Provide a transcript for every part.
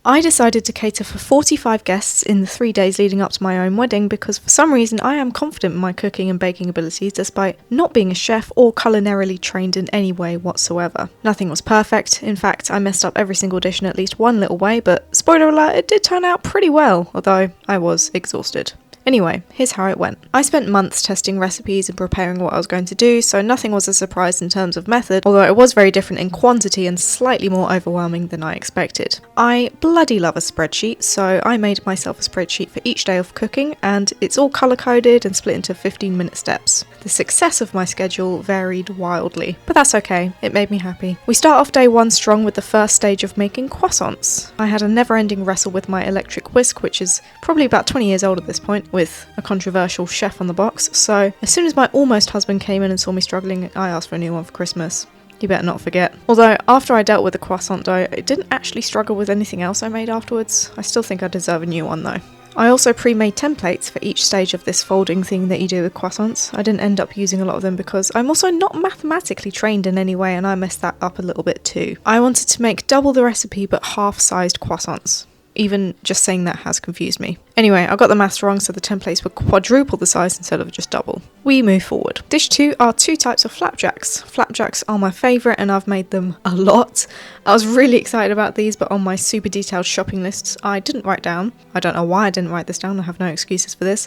I decided to cater for 45 guests in the 3 days leading up to my own wedding because for some reason I am confident in my cooking and baking abilities despite not being a chef or culinarily trained in any way whatsoever. Nothing was perfect. In fact, I messed up every single dish in at least one little way, but spoiler alert, it did turn out pretty well, although I was exhausted. Anyway, here's how it went. I spent months testing recipes and preparing what I was going to do, so nothing was a surprise in terms of method, although it was very different in quantity and slightly more overwhelming than I expected. I bloody love a spreadsheet, so I made myself a spreadsheet for each day of cooking, and it's all colour-coded and split into 15-minute steps. The success of my schedule varied wildly, but that's okay, it made me happy. We start off day 1 strong with the first stage of making croissants. I had a never-ending wrestle with my electric whisk, which is probably about 20 years old at this point, with a controversial chef on the box, so as soon as my almost husband came in and saw me struggling, I asked for a new one for Christmas. You better not forget. Although, after I dealt with the croissant dough, it didn't actually struggle with anything else I made afterwards. I still think I deserve a new one though. I also pre-made templates for each stage of this folding thing that you do with croissants. I didn't end up using a lot of them because I'm also not mathematically trained in any way and I messed that up a little bit too. I wanted to make double the recipe but half-sized croissants. Even just saying that has confused me. Anyway, I got the maths wrong, so the templates were quadruple the size instead of just double. We move forward. Dish 2 are 2 types of flapjacks. Flapjacks are my favourite and I've made them a lot. I was really excited about these, but on my super detailed shopping lists, I didn't write down. I don't know why I didn't write this down, I have no excuses for this.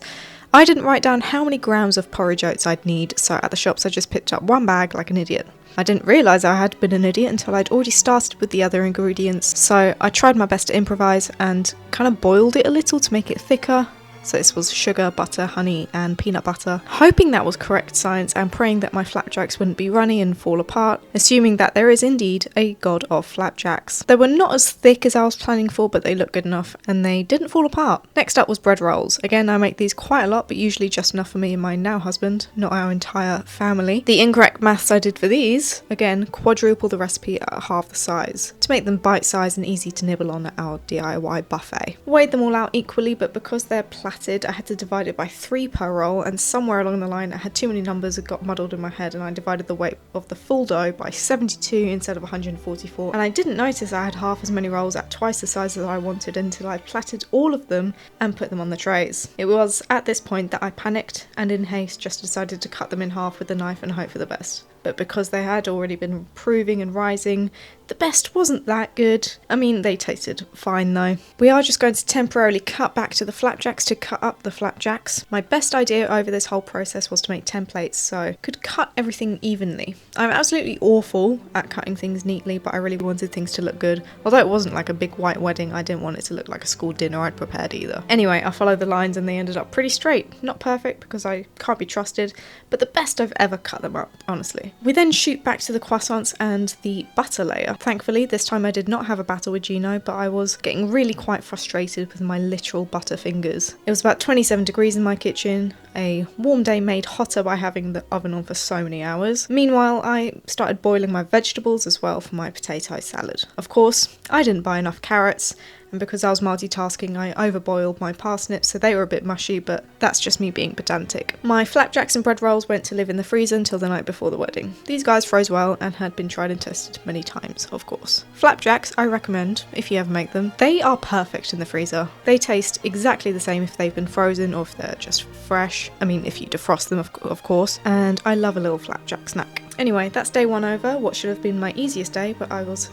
I didn't write down how many grams of porridge oats I'd need, so at the shops I just picked up one bag like an idiot. I didn't realise I had been an idiot until I'd already started with the other ingredients, so I tried my best to improvise and kind of boiled it a little to make it thicker. So this was sugar, butter, honey and peanut butter, hoping that was correct science and praying that my flapjacks wouldn't be runny and fall apart, assuming that there is indeed a god of flapjacks. They were not as thick as I was planning for, but they looked good enough and they didn't fall apart. Next up was bread rolls. Again, I make these quite a lot, but usually just enough for me and my now husband, not our entire family. The incorrect maths I did for these, again, quadruple the recipe at half the size, to make them bite-sized and easy to nibble on at our DIY buffet. Weighed them all out equally, but because they're platted, I had to divide it by 3 per roll, and somewhere along the line I had too many numbers that got muddled in my head and I divided the weight of the full dough by 72 instead of 144, and I didn't notice I had half as many rolls at twice the size as I wanted until I platted all of them and put them on the trays. It was at this point that I panicked and in haste just decided to cut them in half with a knife and hope for the best. But because they had already been improving and rising, the best wasn't that good. I mean, they tasted fine though. We are just going to temporarily cut back to the flapjacks to cut up the flapjacks. My best idea over this whole process was to make templates so I could cut everything evenly. I'm absolutely awful at cutting things neatly, but I really wanted things to look good. Although it wasn't like a big white wedding, I didn't want it to look like a school dinner I'd prepared either. Anyway, I followed the lines and they ended up pretty straight. Not perfect because I can't be trusted, but the best I've ever cut them up, honestly. We then shoot back to the croissants and the butter layer. Thankfully, this time I did not have a battle with Gino, but I was getting really quite frustrated with my literal butter fingers. It was about 27 degrees in my kitchen, a warm day made hotter by having the oven on for so many hours. Meanwhile, I started boiling my vegetables as well for my potato salad. Of course, I didn't buy enough carrots, and because I was multitasking, I overboiled my parsnips, so they were a bit mushy, but that's just me being pedantic. My flapjacks and bread rolls went to live in the freezer until the night before the wedding. These guys froze well and had been tried and tested many times, of course. Flapjacks, I recommend, if you ever make them. They are perfect in the freezer. They taste exactly the same if they've been frozen or if they're just fresh. I mean, if you defrost them, of course. And I love a little flapjack snack. Anyway, that's day 1 over, what should have been my easiest day, but I was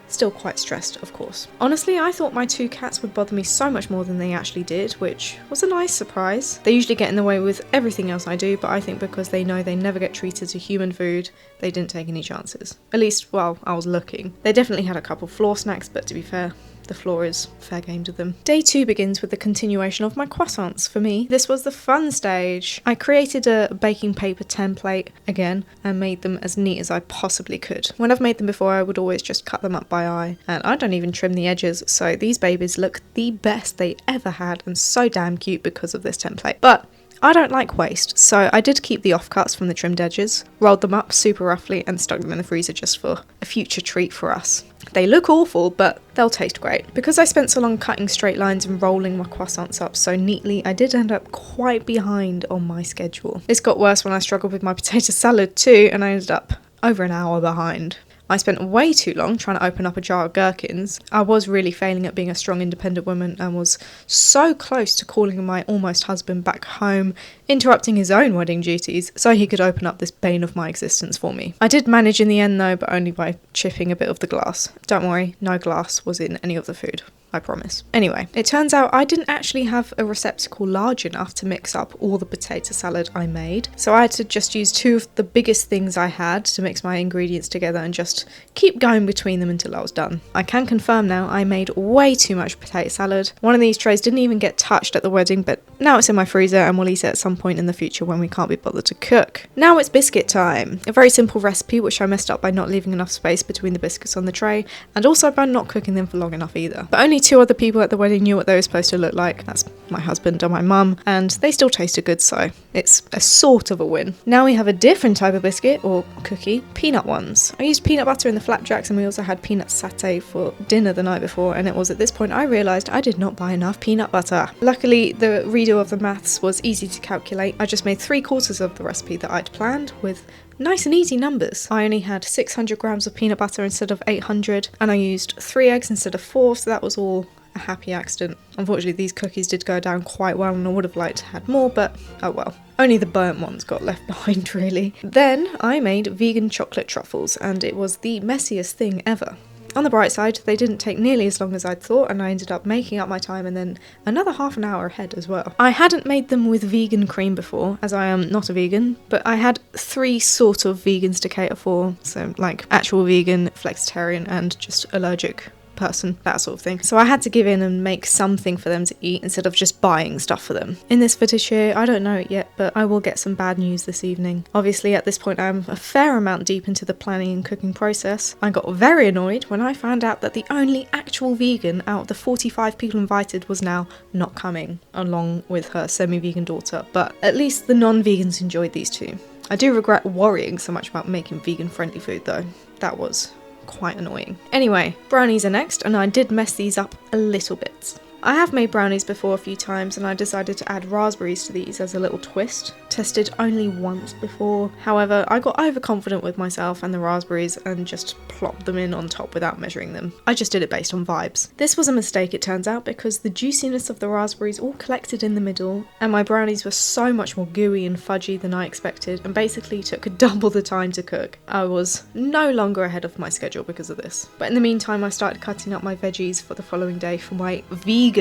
still quite stressed, of course. Honestly, I thought my 2 cats would bother me so much more than they actually did, which was a nice surprise. They usually get in the way with everything else I do, but I think because they know they never get treated to human food, they didn't take any chances. At least while I was looking. They definitely had a couple floor snacks, but to be fair, the floor is fair game to them. Day 2 begins with the continuation of my croissants. For me, this was the fun stage. I created a baking paper template again and made them as neat as I possibly could. When I've made them before, I would always just cut them up by eye, and I don't even trim the edges, so these babies look the best they ever had and so damn cute because of this template. But I don't like waste, so I did keep the offcuts from the trimmed edges, rolled them up super roughly and stuck them in the freezer just for a future treat for us. They look awful, but they'll taste great. Because I spent so long cutting straight lines and rolling my croissants up so neatly, I did end up quite behind on my schedule. This got worse when I struggled with my potato salad too, and I ended up over an hour behind. I spent way too long trying to open up a jar of gherkins. I was really failing at being a strong, independent woman and was so close to calling my almost husband back home, interrupting his own wedding duties so he could open up this bane of my existence for me. I did manage in the end though, but only by chipping a bit of the glass. Don't worry, no glass was in any of the food. I promise. Anyway, it turns out I didn't actually have a receptacle large enough to mix up all the potato salad I made, so I had to just use two of the biggest things I had to mix my ingredients together and just keep going between them until I was done. I can confirm now I made way too much potato salad. One of these trays didn't even get touched at the wedding, but now it's in my freezer and we'll eat it at some point in the future when we can't be bothered to cook. Now it's biscuit time. A very simple recipe which I messed up by not leaving enough space between the biscuits on the tray, and also by not cooking them for long enough either. But only two other people at the wedding knew what they were supposed to look like. That's my husband and my mum, and they still tasted good, so it's a sort of a win. Now we have a different type of biscuit, or cookie, peanut ones. I used peanut butter in the flapjacks, and we also had peanut satay for dinner the night before, and it was at this point I realised I did not buy enough peanut butter. Luckily, the redo of the maths was easy to calculate. I just made 3/4 of the recipe that I'd planned with nice and easy numbers. I only had 600 grams of peanut butter instead of 800, and I used 3 eggs instead of 4, so that was all a happy accident. Unfortunately, these cookies did go down quite well, and I would have liked to have had more, but oh well. Only the burnt ones got left behind, really. Then I made vegan chocolate truffles, and it was the messiest thing ever. On the bright side, they didn't take nearly as long as I'd thought, and I ended up making up my time and then another half an hour ahead as well. I hadn't made them with vegan cream before, as I am not a vegan, but I had 3 sort of vegans to cater for, so like actual vegan, flexitarian, and just allergic person, that sort of thing. So I had to give in and make something for them to eat instead of just buying stuff for them. In this footage here, I don't know it yet, but I will get some bad news this evening. Obviously at this point I'm a fair amount deep into the planning and cooking process. I got very annoyed when I found out that the only actual vegan out of the 45 people invited was now not coming, along with her semi-vegan daughter, but at least the non-vegans enjoyed these two. I do regret worrying so much about making vegan friendly food though. That was quite annoying. Anyway, brownies are next, and I did mess these up a little bit. I have made brownies before a few times, and I decided to add raspberries to these as a little twist. Tested only once before, however I got overconfident with myself and the raspberries and just plopped them in on top without measuring them. I just did it based on vibes. This was a mistake, it turns out, because the juiciness of the raspberries all collected in the middle, and my brownies were so much more gooey and fudgy than I expected, and basically took double the time to cook. I was no longer ahead of my schedule because of this. But in the meantime, I started cutting up my veggies for the following day for my vegan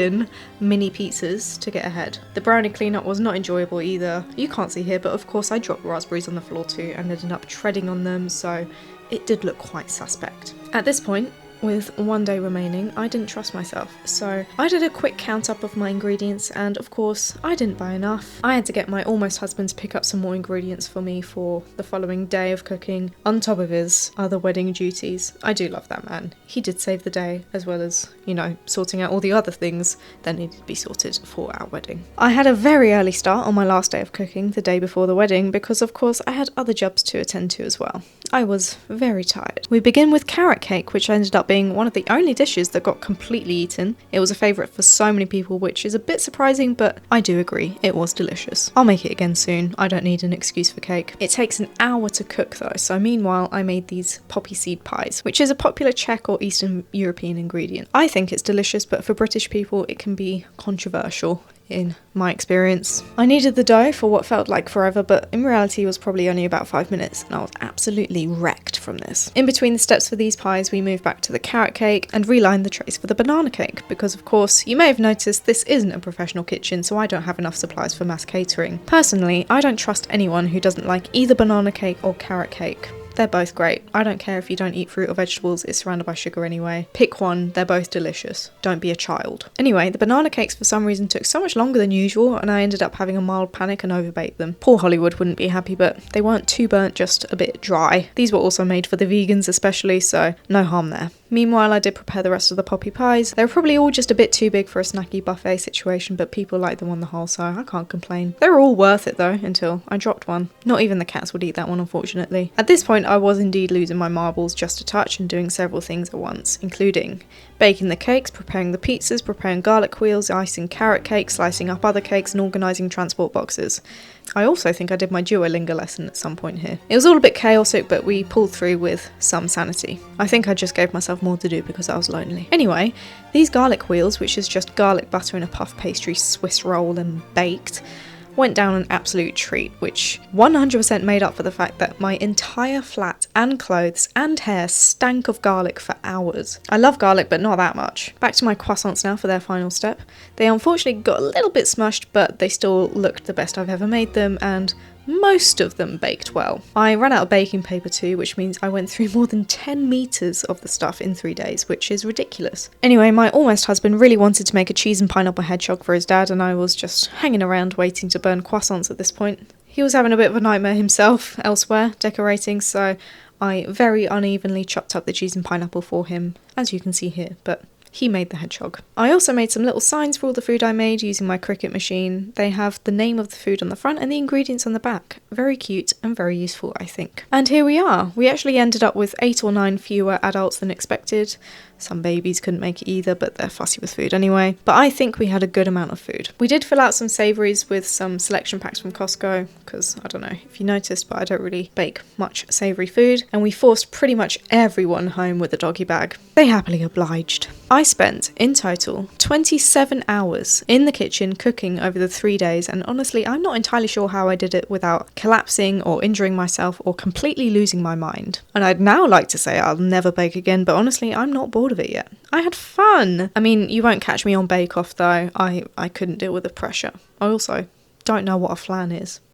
mini pizzas to get ahead. The brownie cleanup was not enjoyable either. You can't see here, but of course I dropped raspberries on the floor too and ended up treading on them, so it did look quite suspect. At this point, with one day remaining, I didn't trust myself, so I did a quick count up of my ingredients, and of course I didn't buy enough. I had to get my almost husband to pick up some more ingredients for me for the following day of cooking, on top of his other wedding duties. I do love that man. He did save the day, as well as, you know, sorting out all the other things that needed to be sorted for our wedding. I had a very early start on my last day of cooking, the day before the wedding, because of course I had other jobs to attend to as well. I was very tired. We begin with carrot cake, which ended up being one of the only dishes that got completely eaten. It was a favourite for so many people, which is a bit surprising, but I do agree, it was delicious. I'll make it again soon. I don't need an excuse for cake. It takes an hour to cook though, so meanwhile I made these poppy seed pies, which is a popular Czech or Eastern European ingredient. I think it's delicious, but for British people it can be controversial in my experience. I needed the dough for what felt like forever, but in reality it was probably only about 5 minutes, and I was absolutely wrecked from this. In between the steps for these pies, we moved back to the carrot cake and relined the trays for the banana cake, because of course, you may have noticed this isn't a professional kitchen, so I don't have enough supplies for mass catering. Personally, I don't trust anyone who doesn't like either banana cake or carrot cake. They're both great. I don't care if you don't eat fruit or vegetables, it's surrounded by sugar anyway. Pick one, they're both delicious. Don't be a child. Anyway, the banana cakes for some reason took so much longer than usual, and I ended up having a mild panic and overbaked them. Poor Hollywood wouldn't be happy, but they weren't too burnt, just a bit dry. These were also made for the vegans especially, so no harm there. Meanwhile, I did prepare the rest of the poppy pies. They were probably all just a bit too big for a snacky buffet situation, but people liked them on the whole, so I can't complain. They were all worth it though, until I dropped one. Not even the cats would eat that one, unfortunately. At this point, I was indeed losing my marbles just a touch and doing several things at once, including baking the cakes, preparing the pizzas, preparing garlic wheels, icing carrot cake, slicing up other cakes, and organising transport boxes. I also think I did my Duolingo lesson at some point here. It was all a bit chaotic, but we pulled through with some sanity. I think I just gave myself more to do because I was lonely. Anyway, these garlic wheels, which is just garlic butter in a puff pastry Swiss roll and baked, went down an absolute treat, which 100% made up for the fact that my entire flat and clothes and hair stank of garlic for hours. I love garlic, but not that much. Back to my croissants now for their final step. They unfortunately got a little bit smushed, but they still looked the best I've ever made them, and most of them baked well. I ran out of baking paper too, which means I went through more than 10 meters of the stuff in 3 days, which is ridiculous. Anyway, my almost husband really wanted to make a cheese and pineapple hedgehog for his dad, and I was just hanging around waiting to burn croissants at this point. He was having a bit of a nightmare himself elsewhere, decorating, so I very unevenly chopped up the cheese and pineapple for him, as you can see here, but he made the hedgehog. I also made some little signs for all the food I made using my Cricut machine. They have the name of the food on the front and the ingredients on the back. Very cute and very useful, I think. And here we are. We actually ended up with 8 or 9 fewer adults than expected. Some babies couldn't make it either, but they're fussy with food anyway. But I think we had a good amount of food. We did fill out some savouries with some selection packs from Costco, because I don't know if you noticed, but I don't really bake much savoury food. And we forced pretty much everyone home with a doggy bag. They happily obliged. I spent, in total, 27 hours in the kitchen cooking over the 3 days, and honestly, I'm not entirely sure how I did it without collapsing or injuring myself or completely losing my mind. And I'd now like to say I'll never bake again, but honestly, I'm not bored of it yet. I had fun! I mean, you won't catch me on Bake Off though. I couldn't deal with the pressure. I also don't know what a flan is.